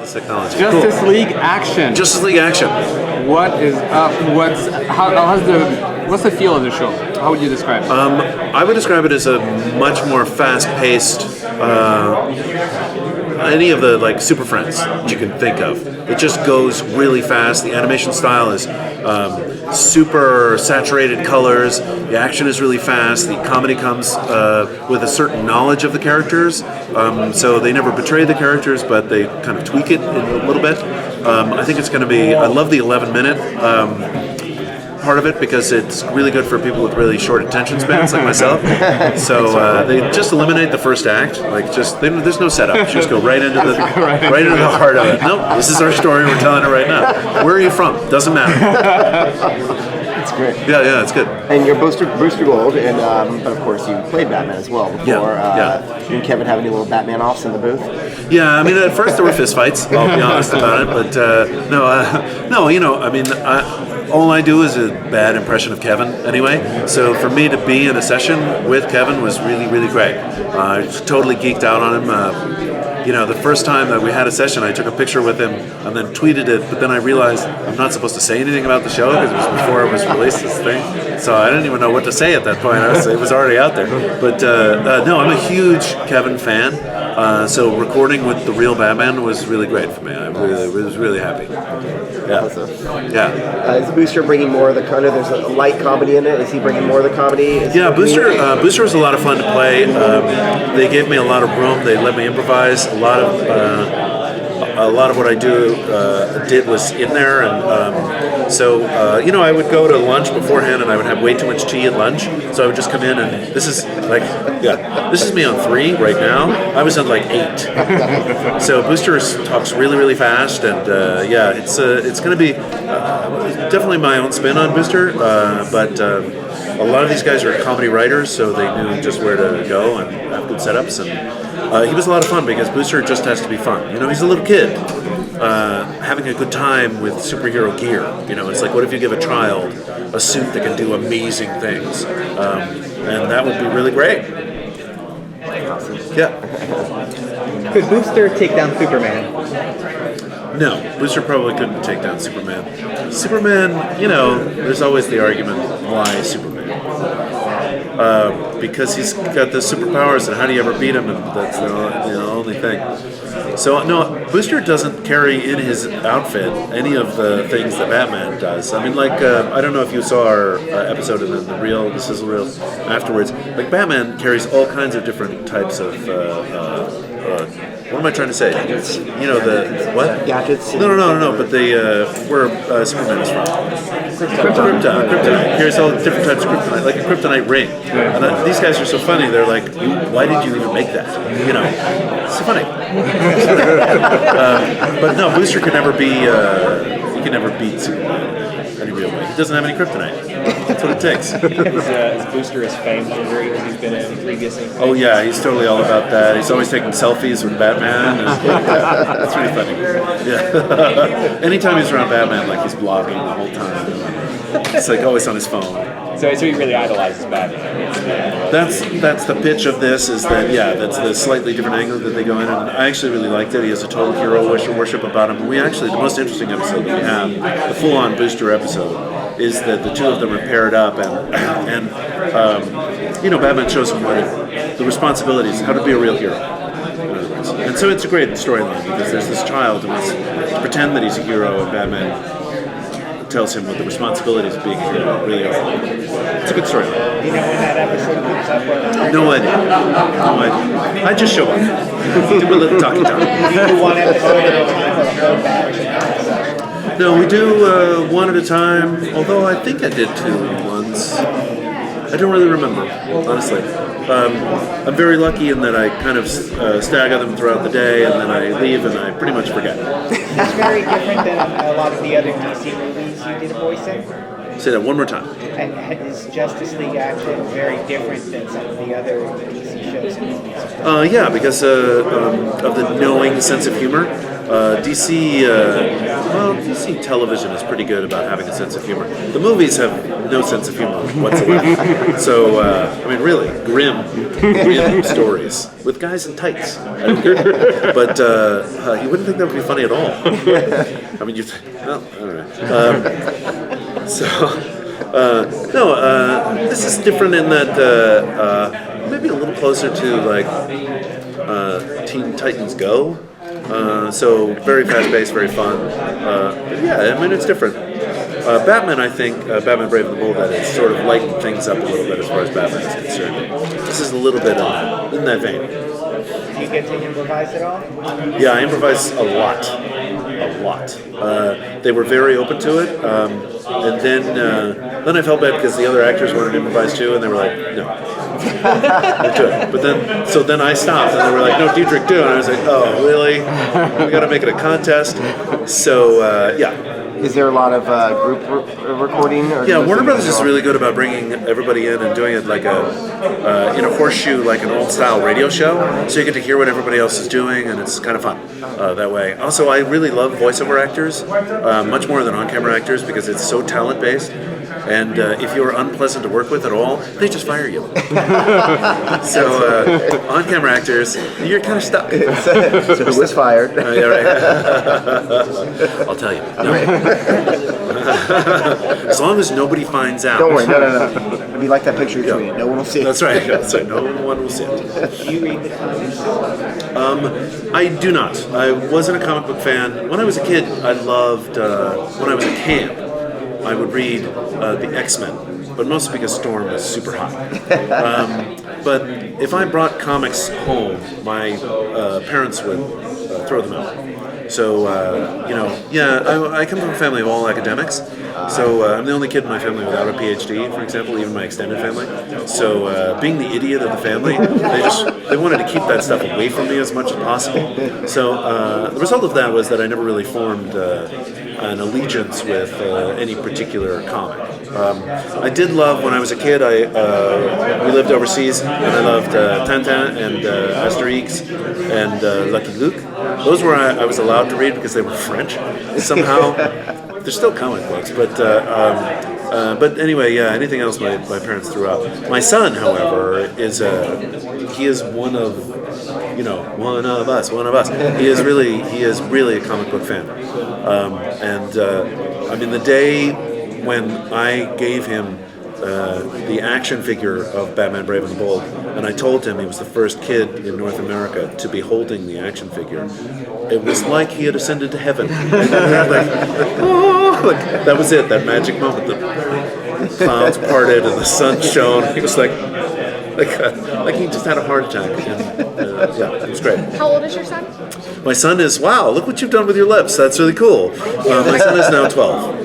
It's technology. Justice League action. Justice League action. What is up? What's the feel of the show? How would you describe it? I would describe it as a much more fast-paced, any of the like Super Friends that you can think of. It just goes really fast. The animation style is super saturated colors. The action is really fast. The comedy comes with a certain knowledge of the characters. So they never betray the characters, but they kind of tweak it a little bit. I think it's going to be. I love the 11-minute. Part of it because it's really good for people with really short attention spans like myself. So they just eliminate the first act. Like there's no setup. You just go right into the heart of it. Nope, this is our story. We're telling it right now. Where are you from? Doesn't matter. It's great. Yeah, it's good. And you're Booster Gold, and but of course you played Batman as well before. You and Kevin have any little Batman offs in the booth? Yeah, I mean, at first there were fistfights. I'll be honest about it, but no. You know, I mean, all I do is a bad impression of Kevin anyway. So for me to be in a session with Kevin was really, really great. I was totally geeked out on him. You know, the first time that we had a session, I took a picture with him and then tweeted it, but then I realized I'm not supposed to say anything about the show because it was before it was released, this thing. So I didn't even know what to say at that point. It was already out there. But no, I'm a huge Kevin fan. So recording with the real Batman was really great for me. I was really happy. Yeah. Awesome. Yeah. Is Booster bringing more of the kind of, there's a light comedy in it? Is he bringing more of the comedy? Yeah, Booster was a lot of fun to play. They gave me a lot of room. They let me improvise. A lot of what I did was in there, and so I would go to lunch beforehand, and I would have way too much tea at lunch. So I would just come in, and this is me on 3 right now. I was on like 8. So Booster talks really, really fast, and it's going to be definitely my own spin on Booster, but a lot of these guys are comedy writers, so they knew just where to go and have good setups, and he was a lot of fun because Booster just has to be fun. You know, he's a little kid having a good time with superhero gear. You know, it's like, what if you give a child a suit that can do amazing things? And that would be really great. Yeah. Could Booster take down Superman? No, Booster probably couldn't take down Superman. Superman, you know, there's always the argument, why Superman? Because he's got the superpowers, and how do you ever beat him? And that's the only thing. So no, Booster doesn't carry in his outfit any of the things that Batman does. I mean, like I don't know if you saw our episode in the sizzle reel afterwards. Like Batman carries all kinds of different types of. What am I trying to say? You know, the what? Gadgets? No. But where Superman is from. Kryptonite. Here's all different types of kryptonite, like a kryptonite ring. And these guys are so funny. They're like, why did you even make that? You know, it's so funny. But no, Booster could never be. He can never beat Superman in any real way. He doesn't have any kryptonite. That's what it takes. Is Booster as famed for years he's been in previously? Oh yeah, he's totally all about that. He's always taking selfies with Batman. That's really funny. Yeah. Anytime he's around Batman, like he's blogging the whole time. It's like always on his phone. So he really idolizes Batman. That's the pitch of this. Is that that's the slightly different angle that they go in, and I actually really liked it. He has a total hero worship about him. We actually, the most interesting episode that we have, the full-on Booster episode, is that the two of them are paired up, and Batman shows him the responsibilities, how to be a real hero. And so it's a great storyline because there's this child who wants to pretend that he's a hero, and Batman tells him what the responsibilities of being a hero really are. It's a good story. Do you know when that episode comes up? No idea. I just show up. Do a little talking time. Do you do one episode at a time or a whole batch? No, we do one at a time, although I think I did 2 once. I don't really remember, honestly. I'm very lucky in that I kind of stagger them throughout the day, and then I leave and I pretty much forget. It's very different than a lot of the other DC movies you did a voice in. Say that one more time. And is Justice League action very different than some of the other DC shows and movies? Yeah, because of the knowing sense of humor. DC, well, DC television is pretty good about having a sense of humor. The movies have no sense of humor whatsoever. So, I mean, really, grim stories with guys in tights. I don't care. But you wouldn't think that would be funny at all. I mean, well, I don't know. No, this is different in that maybe a little closer to like Teen Titans Go. So very fast-paced, very fun. But yeah, I mean, it's different. Batman, I think, Batman Brave and the Bold, that is, sort of lightened things up a little bit as far as Batman is concerned. This is a little bit in that vein. Do you get to improvise at all? Yeah, I improvise a lot. A lot. They were very open to it. And then I felt bad because the other actors wanted to improvise too, and they were like, no. Don't do it. But then I stopped, and they were like, no, Diedrich, do it. And I was like, oh, really? We got to make it a contest. So, yeah. Is there a lot of group recording? Or Yeah, Warner Brothers is really good about bringing everybody in and doing it like in a horseshoe, like an old style radio show. So you get to hear what everybody else is doing, and it's kind of fun that way. Also, I really love voiceover actors, much more than on-camera actors, because it's so talent-based. And if you're unpleasant to work with at all, they just fire you. So on-camera actors, you're kind of stuck. So who was fired? Yeah, right. I'll tell you. No. As long as nobody finds out. Don't worry, no. It'd be like that picture you tweeted. No one will see it. That's right. That's right. No one will see it. Do you read the comics? I do not. I wasn't a comic book fan. When I was a kid, I loved. When I was at camp, I would read the X-Men, but mostly because Storm was super hot. But if I brought comics home, my parents would throw them out. So, I come from a family of all academics. So I'm the only kid in my family without a PhD, for example, even my extended family. So being the idiot of the family, they wanted to keep that stuff away from me as much as possible. So the result of that was that I never really formed an allegiance with any particular comic. I did love, when I was a kid, we lived overseas, and I loved Tintin and Asterix and Lucky Luke. Those were I was allowed to read because they were French. Somehow, they're still comic books, but anyway, yeah. Anything else my parents threw out. My son, however, is one of us. He is really a comic book fan, I mean, the day when I gave him the action figure of Batman Brave and the Bold, and I told him he was the first kid in North America to be holding the action figure, it was like he had ascended to heaven. That was it, that magic moment. The clouds parted and the sun shone. He was like he just had a heart attack. And, yeah, it was great. How old is your son? My son is, wow, look what you've done with your lips. That's really cool. My son is now 12.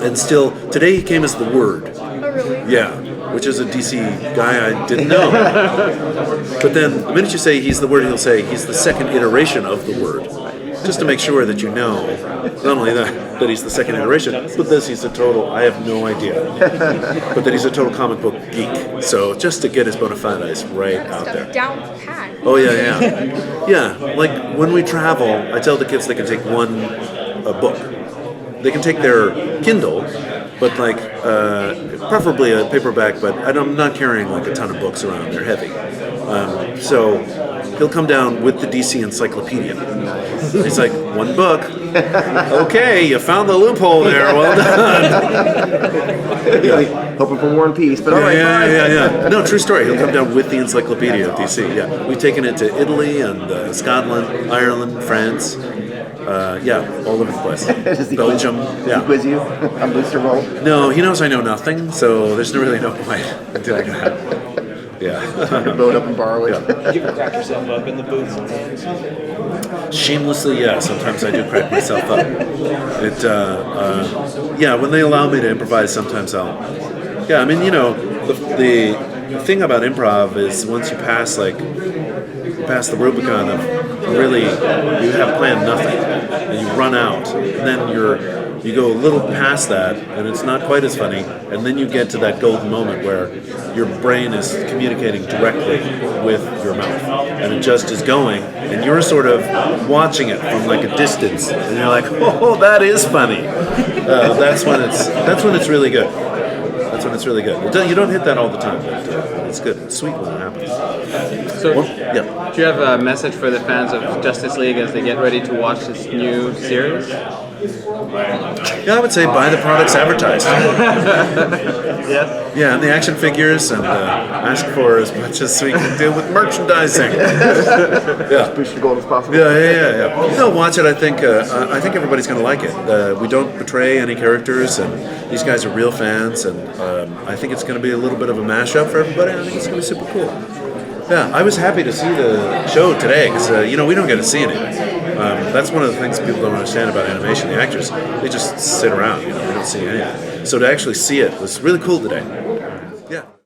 And still, today he came as the Word. Oh, really? Yeah, which is a DC guy I didn't know. But then, the minute you say he's the Word, he'll say he's the second iteration of the Word. Just to make sure that you know, not only that he's the second iteration, but this he's a total, I have no idea, but that he's a total comic book geek. So just to get his bona fides right out there. Down pat. Oh, yeah. Yeah, like when we travel, I tell the kids they can take one book. They can take their Kindle, but like preferably a paperback, but I'm not carrying like a ton of books around. They're heavy. So he'll come down with the DC encyclopedia. He's like, one book. Okay, you found the loophole there. Well done. Yeah. Hoping for War and Peace, but all right. Yeah. No, true story. He'll come down with the encyclopedia of DC. Yeah, we've taken it to Italy and Scotland, Ireland, France. All over the place. Belgium. Does he quiz you on Booster Roll? No, he knows I know nothing, so there's really no point in doing that. Yeah. Load up and borrow it. Do you ever crack yourself up in the booth sometimes? Shamelessly, yeah. Sometimes I do crack myself up. When they allow me to improvise, sometimes I'll. Yeah, I mean, the thing about improv is once you pass the Rubicon of really you have planned nothing and you run out, and then You go a little past that, and it's not quite as funny, and then you get to that golden moment where your brain is communicating directly with your mouth, and it just is going, and you're sort of watching it from like a distance, and you're like, oh, that is funny. That's when it's really good. That's when it's really good. You don't hit that all the time, but it's good. It's sweet when it happens. So, Yeah. do you have a message for the fans of Justice League as they get ready to watch this new series? Yeah, I would say buy the products advertised. Yes. Yeah, and the action figures, and ask for as much as we can do with merchandising. Yeah. Push your goal as possible. Yeah. No, watch it. I think everybody's going to like it. We don't betray any characters, and these guys are real fans, and I think it's going to be a little bit of a mashup for everybody. I think it's going to be super cool. Yeah, I was happy to see the show today because we don't get to see anything. That's one of the things people don't understand about animation. The actors, they just sit around. We don't see anything. So to actually see it was really cool today. Yeah.